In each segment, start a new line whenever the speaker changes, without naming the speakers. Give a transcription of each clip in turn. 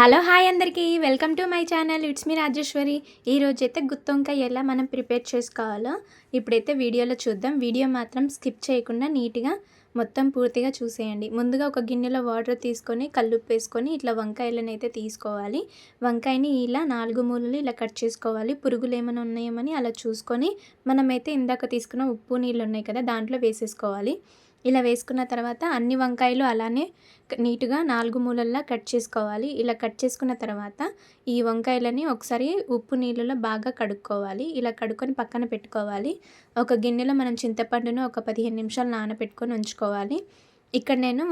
Hello hi అందరికీ welcome to my channel. It's me Rajeshwari. ఈరోజైతే గుత్తొంకాయ ఎలా మనం ప్రిపేర్ చేసుకోవాలో ఇప్పుడైతే వీడియోలో చూద్దాం. వీడియో మాత్రం స్కిప్ చేయకుండా నీట్గా మొత్తం పూర్తిగా చూసేయండి. ముందుగా ఒక గిన్నెలో వాటర్ తీసుకొని కల్లుప్పు వేసుకొని ఇట్లా వంకాయలను అయితే తీసుకోవాలి. వంకాయని ఇలా 4 మూలలు ఇలా కట్ చేసుకోవాలి. పురుగులు ఏమైనా ఉన్నాయేమని అలా చూసుకొని మనమైతే ఇందాక తీసుకున్న ఉప్పు నీళ్ళు ఉన్నాయి కదా, దాంట్లో వేసేసుకోవాలి. ఇలా వేసుకున్న తర్వాత అన్ని వంకాయలు అలానే నీట్గా 4 మూలల్లో కట్ చేసుకోవాలి. ఇలా కట్ చేసుకున్న తర్వాత ఈ వంకాయలని ఒకసారి ఉప్పు నీళ్ళలో బాగా కడుక్కోవాలి. ఇలా కడుక్కొని పక్కన పెట్టుకోవాలి. ఒక గిన్నెలో మనం చింతపండును ఒక 15 నిమిషాలు నానబెట్టుకొని ఉంచుకోవాలి. ఇక్కడ నేను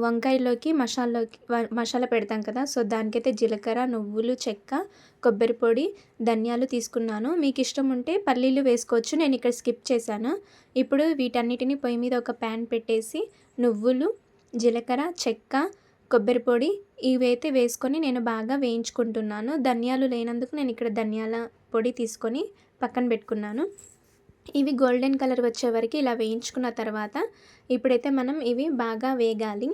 వంకాయలోకి మసాలా పెడతాం కదా, సో దానికైతే జీలకర్ర, నువ్వులు, చెక్క, కొబ్బరి పొడి, ధనియాలు తీసుకున్నాను. మీకు ఇష్టం ఉంటే పల్లీలు వేసుకోవచ్చు, నేను ఇక్కడ స్కిప్ చేశాను. ఇప్పుడు వీటన్నిటిని పొయ్యి మీద ఒక ప్యాన్ పెట్టేసి నువ్వులు, జీలకర్ర, చెక్క, కొబ్బరి పొడి ఇవైతే వేసుకొని నేను బాగా వేయించుకుంటున్నాను. ధనియాలు లేనందుకు నేను ఇక్కడ ధనియాల పొడి తీసుకొని పక్కన పెట్టుకున్నాను. ఇవి గోల్డెన్ కలర్ వచ్చే వరకు ఇలా వేయించుకున్న తర్వాత ఇప్పుడైతే మనం ఇవి బాగా వేగాలి.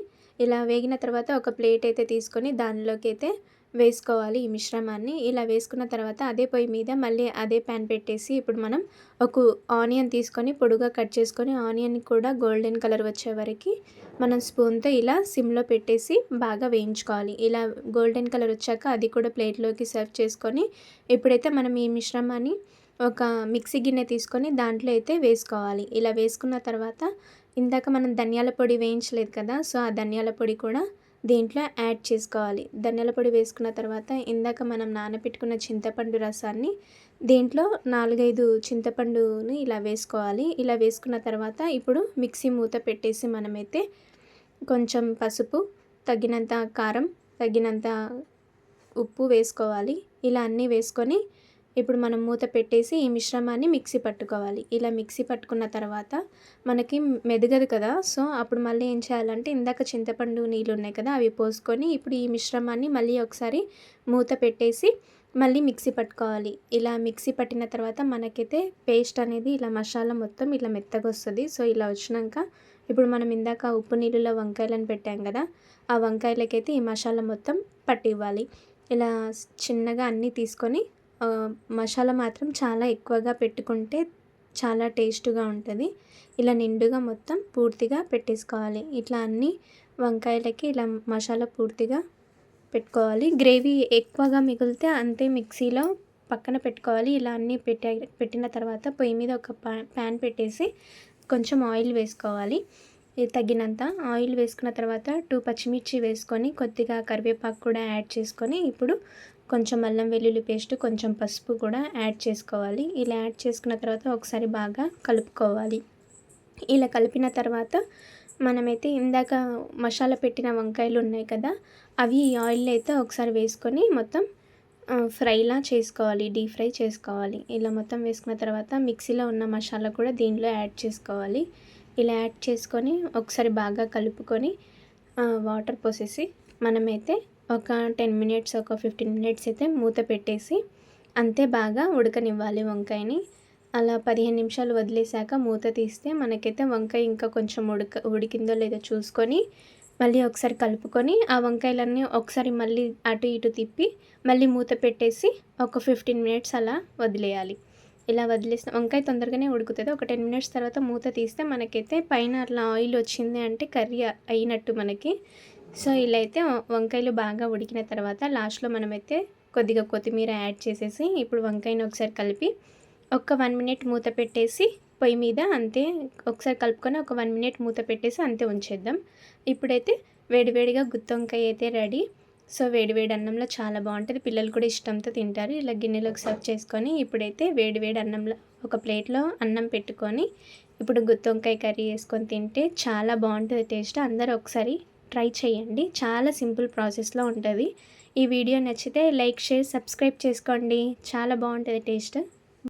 ఇలా వేగిన తర్వాత ఒక ప్లేట్ అయితే తీసుకొని దానిలోకి అయితే వేసుకోవాలి ఈ మిశ్రమాన్ని. ఇలా వేసుకున్న తర్వాత అదే పొయ్యి మీద మళ్ళీ అదే ప్యాన్ పెట్టేసి ఇప్పుడు మనం ఒక ఆనియన్ తీసుకొని పొడుగా కట్ చేసుకొని ఆనియన్ కూడా గోల్డెన్ కలర్ వచ్చే వరకు మనం స్పూన్తో ఇలా సిమ్లో పెట్టేసి బాగా వేయించుకోవాలి. ఇలా గోల్డెన్ కలర్ వచ్చాక అది కూడా ప్లేట్లోకి సర్వ్ చేసుకొని ఇప్పుడైతే మనం ఈ మిశ్రమాన్ని ఒక మిక్సీ గిన్నె తీసుకొని దాంట్లో అయితే వేసుకోవాలి. ఇలా వేసుకున్న తర్వాత ఇందాక మనం ధనియాల పొడి వేయించలేదు కదా, సో ఆ ధనియాల పొడి కూడా దీంట్లో యాడ్ చేసుకోవాలి. ధనియాల పొడి వేసుకున్న తర్వాత ఇందాక మనం నానబెట్టుకున్న చింతపండు రసాన్ని దీంట్లో 4-5 చింతపండుని ఇలా వేసుకోవాలి. ఇలా వేసుకున్న తర్వాత ఇప్పుడు మిక్సీ మూత పెట్టేసి మనమైతే కొంచెం పసుపు, తగినంత కారం, తగినంత ఉప్పు వేసుకోవాలి. ఇలా అన్నీ వేసుకొని ఇప్పుడు మనం మూత పెట్టేసి ఈ మిశ్రమాన్ని మిక్సీ పట్టుకోవాలి. ఇలా మిక్సీ పట్టుకున్న తర్వాత మనకి మెదగదు కదా, సో అప్పుడు మళ్ళీ ఏం చేయాలంటే ఇందాక చింతపండు నీళ్ళు ఉన్నాయి కదా, అవి పోసుకొని ఇప్పుడు ఈ మిశ్రమాన్ని మళ్ళీ ఒకసారి మూత పెట్టేసి మళ్ళీ మిక్సీ పట్టుకోవాలి. ఇలా మిక్సీ పట్టిన తర్వాత మనకైతే పేస్ట్ అనేది ఇలా మసాలా మొత్తం ఇలా మెత్తగా వస్తుంది. సో ఇలా వచ్చినాక ఇప్పుడు మనం ఇందాక ఉప్పు నీళ్ళలో వంకాయలను పెట్టాం కదా, ఆ వంకాయలకైతే ఈ మసాలా మొత్తం పట్టివ్వాలి. ఇలా చిన్నగా అన్నీ తీసుకొని మసాలా మాత్రం చాలా ఎక్కువగా పెట్టుకుంటే చాలా టేస్ట్గా ఉంటుంది. ఇలా నిండుగా మొత్తం పూర్తిగా పెట్టేసుకోవాలి. ఇట్లా అన్ని వంకాయలకి ఇలా మసాలా పూర్తిగా పెట్టుకోవాలి. గ్రేవీ ఎక్కువగా మిగిలితే అంతే మిక్సీలో పక్కన పెట్టుకోవాలి. ఇలా అన్నీ పెట్టిన తర్వాత పొయ్యి మీద ఒక ప్యాన్ పెట్టేసి కొంచెం ఆయిల్ వేసుకోవాలి. తగినంత ఆయిల్ వేసుకున్న తర్వాత 2 పచ్చిమిర్చి వేసుకొని కొద్దిగా కరివేపాకు కూడా యాడ్ చేసుకొని ఇప్పుడు కొంచెం అల్లం వెల్లుల్లి పేస్ట్, కొంచెం పసుపు కూడా యాడ్ చేసుకోవాలి. ఇలా యాడ్ చేసుకున్న తర్వాత ఒకసారి బాగా కలుపుకోవాలి. ఇలా కలిపిన తర్వాత మనమైతే ఇందాక మసాలా పెట్టిన వంకాయలు ఉన్నాయి కదా, అవి ఈ ఆయిల్లో అయితే ఒకసారి వేసుకొని మొత్తం ఫ్రైలా చేసుకోవాలి, డీప్ ఫ్రై చేసుకోవాలి. ఇలా మొత్తం వేసుకున్న తర్వాత మిక్సీలో ఉన్న మసాలా కూడా దీనిలో యాడ్ చేసుకోవాలి. ఇలా యాడ్ చేసుకొని ఒకసారి బాగా కలుపుకొని వాటర్ పోసేసి మనమైతే ఒక 10 మినిట్స్, ఒక 15 మినిట్స్ అయితే మూత పెట్టేసి అంతే బాగా ఉడకనివ్వాలి వంకాయని. అలా 15 నిమిషాలు వదిలేసాక మూత తీస్తే మనకైతే వంకాయ ఇంకా కొంచెం ఉడికిందో లేదో చూసుకొని మళ్ళీ ఒకసారి కలుపుకొని ఆ వంకాయలన్నీ ఒకసారి మళ్ళీ అటు ఇటు తిప్పి మళ్ళీ మూత పెట్టేసి ఒక 15 మినిట్స్ అలా వదిలేయాలి. ఇలా వదిలేసిన వంకాయ తొందరగానే ఉడుకుతుంది. ఒక 10 మినిట్స్ తర్వాత మూత తీస్తే మనకైతే పైన అట్లా ఆయిల్ వచ్చింది అంటే కర్రీ అయినట్టు మనకి. సో ఇలా అయితే వంకాయలు బాగా ఉడికిన తర్వాత లాస్ట్లో మనమైతే కొద్దిగా కొత్తిమీర యాడ్ చేసేసి ఇప్పుడు వంకాయని ఒకసారి కలిపి ఒక 1 మినిట్ మూత పెట్టేసి పొయ్యి మీద అంతే ఒకసారి కలుపుకొని ఒక 1 మినిట్ మూత పెట్టేసి అంతే ఉంచేద్దాం. ఇప్పుడైతే వేడివేడిగా గుత్తొంకాయ అయితే రెడీ. సో వేడివేడి అన్నంలో చాలా బాగుంటుంది, పిల్లలు కూడా ఇష్టంతో తింటారు. ఇలా గిన్నెలోకి సర్వ్ చేసుకొని ఇప్పుడైతే వేడివేడి అన్నంలో ఒక ప్లేట్లో అన్నం పెట్టుకొని ఇప్పుడు గుత్తొంకాయ కర్రీ వేసుకొని తింటే చాలా బాగుంటుంది టేస్ట్. అందరూ ఒకసారి ట్రై చేయండి, చాలా సింపుల్ ప్రాసెస్లో ఉంటుంది. ఈ వీడియో నచ్చితే లైక్, షేర్, సబ్స్క్రైబ్ చేసుకోండి. చాలా బాగుంటుంది టేస్ట్.